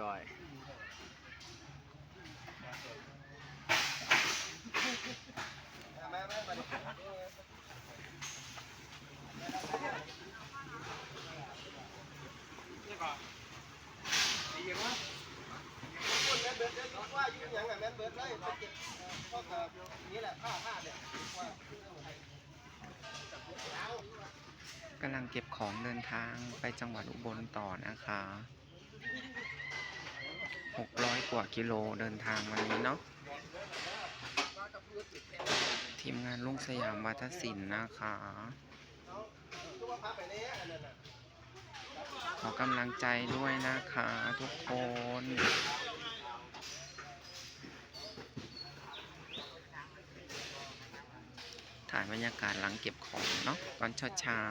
ร้อยแม่มาดินี่ก่อนดีอย่างวะคนแม่เบิร์ดได้ว่าอยู่อย่างไงแม่เบิร์ดเลยมาเก็บพวกนี้แหละผ้าเนี่ยว่ากำลังเก็บของเดินทางไปจังหวัดอุบลต่อนะคะ600 กว่ากิโลเดินทางวันนี้เนาะทีมงานลุงสยามวัฒนศิลป์นะคะขอกำลังใจด้วยนะคะทุกคนถ่ายบรรยากาศหลังเก็บของเนาะตอนเช้า